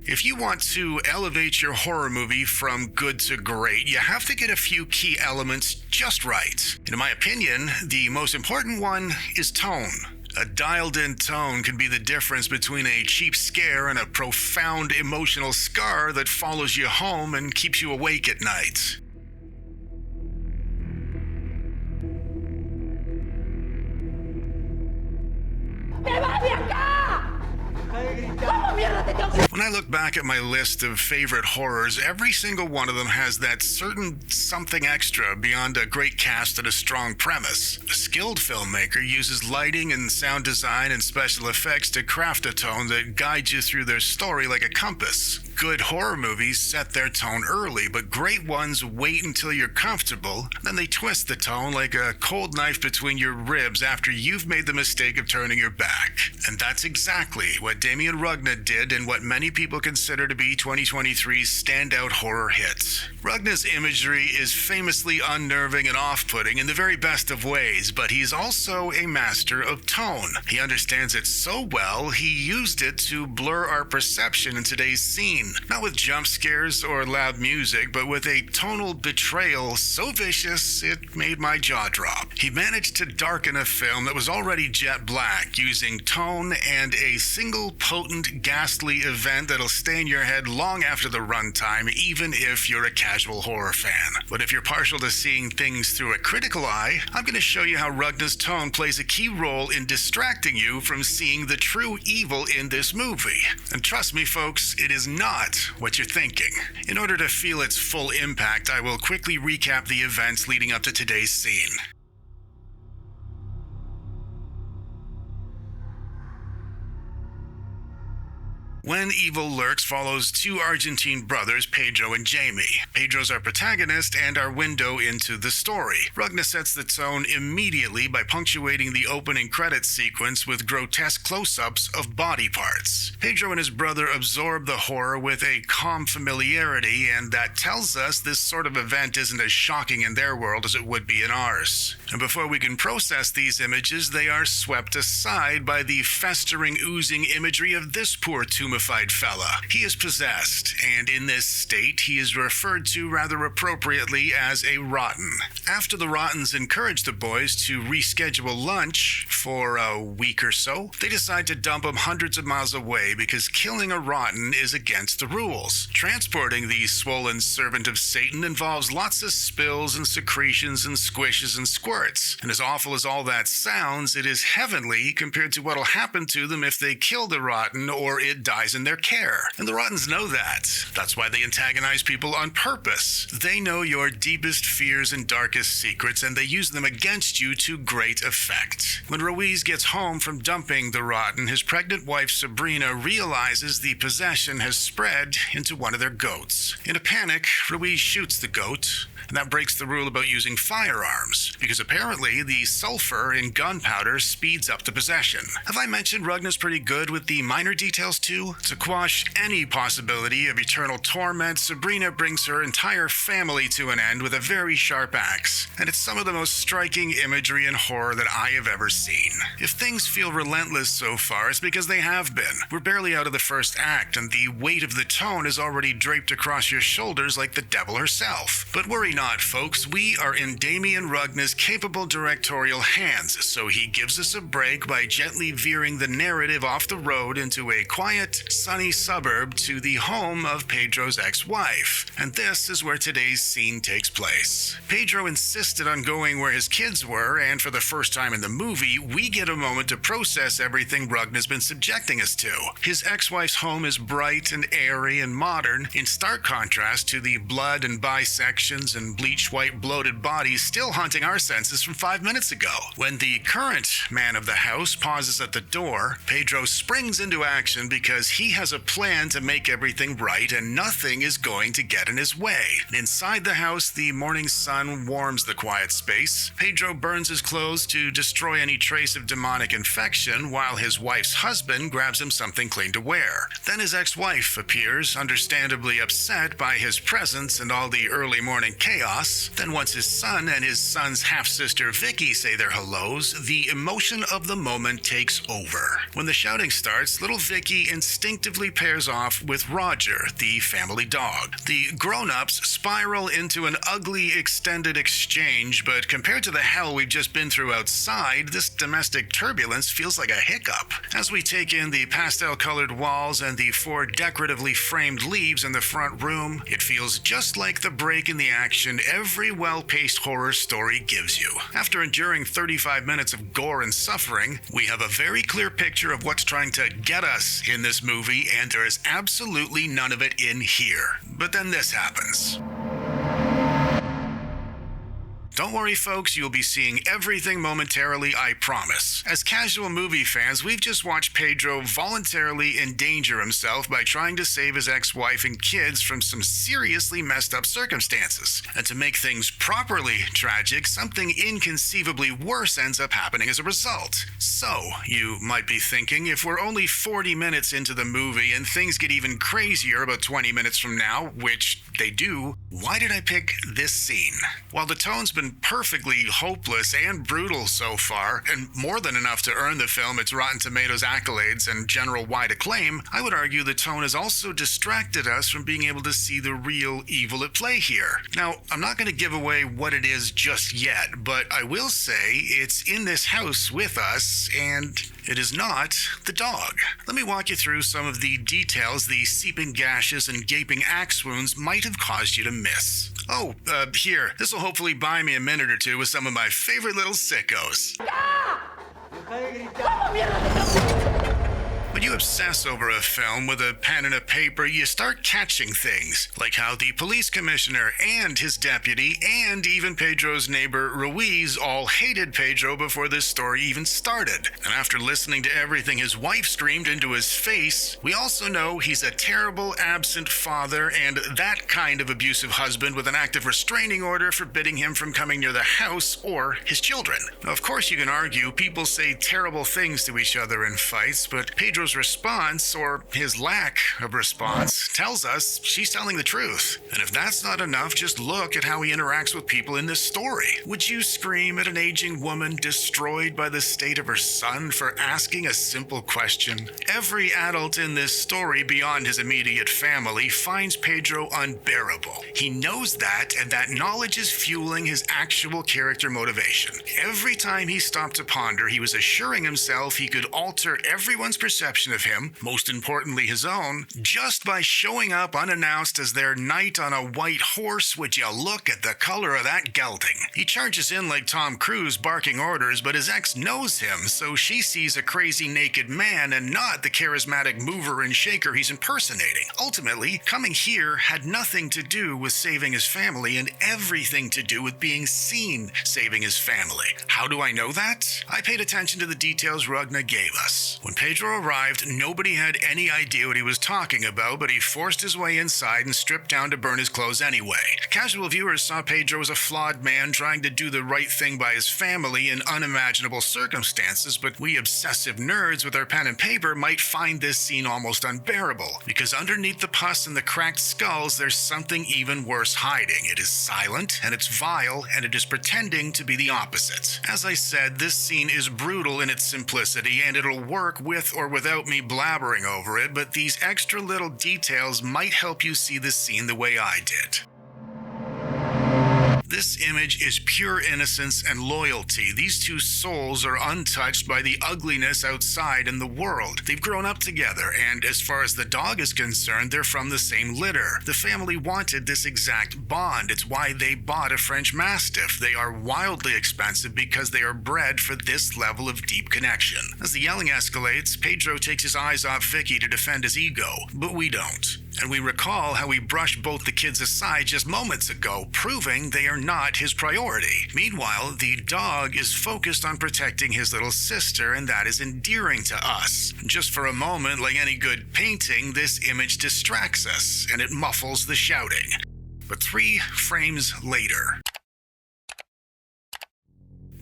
If you want to elevate your horror movie from good to great, you have to get a few key elements just right. In my opinion, the most important one is tone. A dialed-in tone can be the difference between a cheap scare and a profound emotional scar that follows you home and keeps you awake at night. When I look back at my list of favorite horrors, every single one of them has that certain something extra beyond a great cast and a strong premise. A skilled filmmaker uses lighting and sound design and special effects to craft a tone that guides you through their story like a compass. Good horror movies set their tone early, but great ones wait until you're comfortable, then they twist the tone like a cold knife between your ribs after you've made the mistake of turning your back. And that's exactly what Damien Rugna did in what many people consider to be 2023's standout horror hit. Rugna's imagery is famously unnerving and off-putting in the very best of ways, but he's also a master of tone. He understands it so well, he used it to blur our perception in today's scene. Not with jump scares or loud music, but with a tonal betrayal so vicious it made my jaw drop. He managed to darken a film that was already jet black using tone and a single potent, ghastly event that'll stay in your head long after the runtime, even if you're a casual horror fan. But if you're partial to seeing things through a critical eye, I'm going to show you how Rugna's tone plays a key role in distracting you from seeing the true evil in this movie. And trust me, folks, it is not what you're thinking. In order to feel its full impact, I will quickly recap the events leading up to today's scene. When Evil Lurks follows two Argentine brothers, Pedro and Jamie. Pedro's our protagonist and our window into the story. Rugna sets the tone immediately by punctuating the opening credits sequence with grotesque close-ups of body parts. Pedro and his brother absorb the horror with a calm familiarity, and that tells us this sort of event isn't as shocking in their world as it would be in ours. And before we can process these images, they are swept aside by the festering, oozing imagery of this poor tumefied fella. He is possessed, and in this state, he is referred to rather appropriately as a rotten. After the rottens encourage the boys to reschedule lunch for a week or so, they decide to dump him hundreds of miles away because killing a rotten is against the rules. Transporting the swollen servant of Satan involves lots of spills and secretions and squishes and squirts. And as awful as all that sounds, it is heavenly compared to what'll happen to them if they kill the rotten or it dies in their care. And the rottens know that. That's why they antagonize people on purpose. They know your deepest fears and darkest secrets, and they use them against you to great effect. When Ruiz gets home from dumping the rotten, his pregnant wife Sabrina realizes the possession has spread into one of their goats. In a panic, Ruiz shoots the goat, and that breaks the rule about using firearms, because apparently the sulfur in gunpowder speeds up the possession. Have I mentioned Rugna's pretty good with the minor details too? To quash any possibility of eternal torment, Sabrina brings her entire family to an end with a very sharp axe, and it's some of the most striking imagery and horror that I have ever seen. If things feel relentless so far, it's because they have been. We're barely out of the first act, and the weight of the tone is already draped across your shoulders like the devil herself. But worry not, folks, we are in Damien Rugna's capable directorial hands, so he gives us a break by gently veering the narrative off the road into a quiet, sunny suburb to the home of Pedro's ex-wife. And this is where today's scene takes place. Pedro insisted on going where his kids were, and for the first time in the movie, we get a moment to process everything Rugna's been subjecting us to. His ex-wife's home is bright and airy and modern, in stark contrast to the blood and bisections and bleach white bloated bodies still haunting our senses from 5 minutes ago. When the current man of the house pauses at the door, Pedro springs into action because because he has a plan to make everything right and nothing is going to get in his way. Inside the house, the morning sun warms the quiet space. Pedro burns his clothes to destroy any trace of demonic infection, while his wife's husband grabs him something clean to wear. Then his ex-wife appears, understandably upset by his presence and all the early morning chaos. Then once his son and his son's half-sister Vicky say their hellos, the emotion of the moment takes over. When the shouting starts, little Vicky instinctively pairs off with Roger, the family dog. The grown-ups spiral into an ugly extended exchange, but compared to the hell we've just been through outside, this domestic turbulence feels like a hiccup. As we take in the pastel-colored walls and the 4 decoratively framed leaves in the front room, it feels just like the break in the action every well-paced horror story gives you. After enduring 35 minutes of gore and suffering, we have a very clear picture of what's trying to get us in this movie, and there is absolutely none of it in here. But then this happens. Don't worry, folks, you'll be seeing everything momentarily, I promise. As casual movie fans, we've just watched Pedro voluntarily endanger himself by trying to save his ex-wife and kids from some seriously messed up circumstances. And to make things properly tragic, something inconceivably worse ends up happening as a result. So, you might be thinking, if we're only 40 minutes into the movie and things get even crazier about 20 minutes from now, which they do, why did I pick this scene? While the tone's been perfectly hopeless and brutal so far, and more than enough to earn the film its Rotten Tomatoes accolades and general wide acclaim, I would argue the tone has also distracted us from being able to see the real evil at play here. Now, I'm not going to give away what it is just yet, but I will say it's in this house with us, and it is not the dog. Let me walk you through some of the details the seeping gashes and gaping axe wounds might have caused you to miss. Here, this will hopefully buy me a minute or two with some of my favorite little sickos. When you obsess over a film with a pen and a paper, you start catching things, like how the police commissioner and his deputy and even Pedro's neighbor Ruiz all hated Pedro before this story even started. And after listening to everything his wife screamed into his face, we also know he's a terrible absent father and that kind of abusive husband with an active restraining order forbidding him from coming near the house or his children. Now, of course, you can argue people say terrible things to each other in fights, but Pedro's response, or his lack of response, tells us she's telling the truth. And if that's not enough, just look at how he interacts with people in this story. Would you scream at an aging woman destroyed by the state of her son for asking a simple question? Every adult in this story beyond his immediate family finds Pedro unbearable. He knows that, and that knowledge is fueling his actual character motivation. Every time he stopped to ponder, he was assuring himself he could alter everyone's perception of him, most importantly his own, just by showing up unannounced as their knight on a white horse. Would you look at the color of that gelding? He charges in like Tom Cruise barking orders, but his ex knows him, so she sees a crazy naked man and not the charismatic mover and shaker he's impersonating. Ultimately, coming here had nothing to do with saving his family and everything to do with being seen saving his family. How do I know that? I paid attention to the details Rugna gave us. When Pedro arrived, nobody had any idea what he was talking about, but he forced his way inside and stripped down to burn his clothes anyway. Casual viewers saw Pedro as a flawed man trying to do the right thing by his family in unimaginable circumstances, but we obsessive nerds with our pen and paper might find this scene almost unbearable, because underneath the pus and the cracked skulls, there's something even worse hiding. It is silent, and it's vile, and it is pretending to be the opposite. As I said, this scene is brutal in its simplicity, and it'll work with or without me blabbering over it, but these extra little details might help you see the scene the way I did. This image is pure innocence and loyalty. These two souls are untouched by the ugliness outside in the world. They've grown up together, and as far as the dog is concerned, they're from the same litter. The family wanted this exact bond. It's why they bought a French Mastiff. They are wildly expensive because they are bred for this level of deep connection. As the yelling escalates, Pedro takes his eyes off Vicky to defend his ego, but we don't. And we recall how he brushed both the kids aside just moments ago, proving they are not his priority. Meanwhile, the dog is focused on protecting his little sister, and that is endearing to us. Just for a moment, like any good painting, this image distracts us, and it muffles the shouting. But 3 frames later,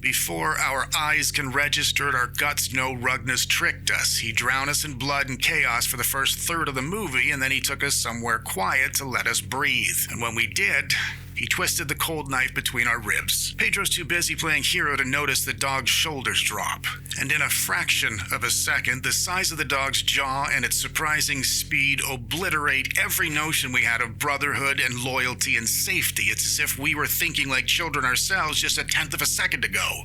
before our eyes can register it, our guts know Rugness tricked us. He drowned us in blood and chaos for the first third of the movie, and then he took us somewhere quiet to let us breathe. And when we did, he twisted the cold knife between our ribs. Pedro's too busy playing hero to notice the dog's shoulders drop. And in a fraction of a second, the size of the dog's jaw and its surprising speed obliterate every notion we had of brotherhood and loyalty and safety. It's as if we were thinking like children ourselves just a tenth of a second ago.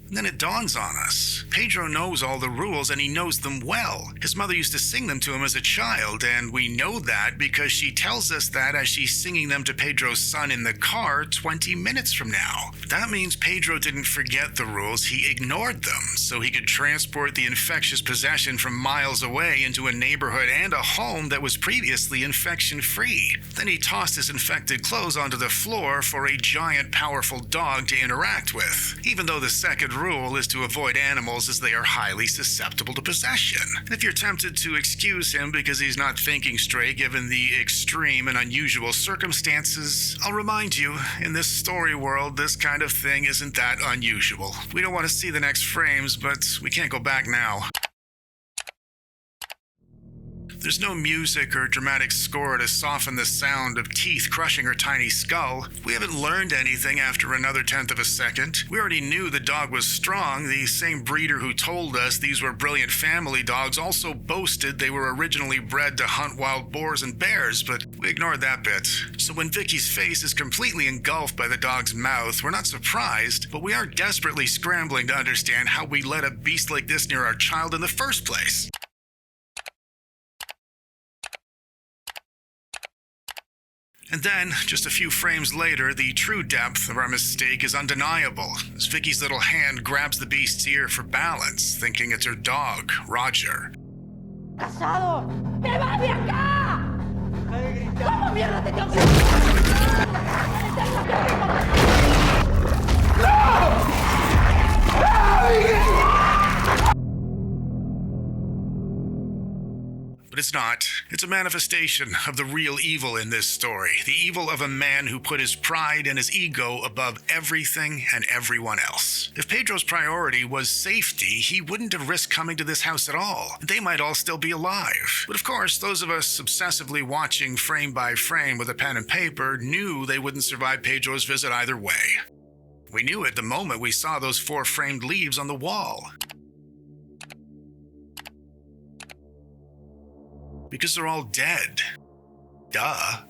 And then it dawns on us. Pedro knows all the rules, and he knows them well. His mother used to sing them to him as a child, and we know that because she tells us that as she's singing them to Pedro's son in the car 20 minutes from now. That means Pedro didn't forget the rules, he ignored them, so he could transport the infectious possession from miles away into a neighborhood and a home that was previously infection-free. Then he tossed his infected clothes onto the floor for a giant, powerful dog to interact with, even though the second rule is to avoid animals as they are highly susceptible to possession. If you're tempted to excuse him because he's not thinking straight given the extreme and unusual circumstances, I'll remind you, in this story world, this kind of thing isn't that unusual. We don't want to see the next frames, but we can't go back now. There's no music or dramatic score to soften the sound of teeth crushing her tiny skull. We haven't learned anything after another tenth of a second. We already knew the dog was strong. The same breeder who told us these were brilliant family dogs also boasted they were originally bred to hunt wild boars and bears, but we ignored that bit. So when Vicky's face is completely engulfed by the dog's mouth, we're not surprised, but we are desperately scrambling to understand how we let a beast like this near our child in the first place. And then, just a few frames later, the true depth of our mistake is undeniable, as Vicky's little hand grabs the beast's ear for balance, thinking it's her dog, Roger. ¡Casado! ¡Te vas de acá! ¿Cómo mierda te tengo que... But it's not. It's a manifestation of the real evil in this story. The evil of a man who put his pride and his ego above everything and everyone else. If Pedro's priority was safety, he wouldn't have risked coming to this house at all. They might all still be alive. But of course, those of us obsessively watching frame by frame with a pen and paper knew they wouldn't survive Pedro's visit either way. We knew it the moment we saw those 4 framed leaves on the wall. Because they're all dead. Duh.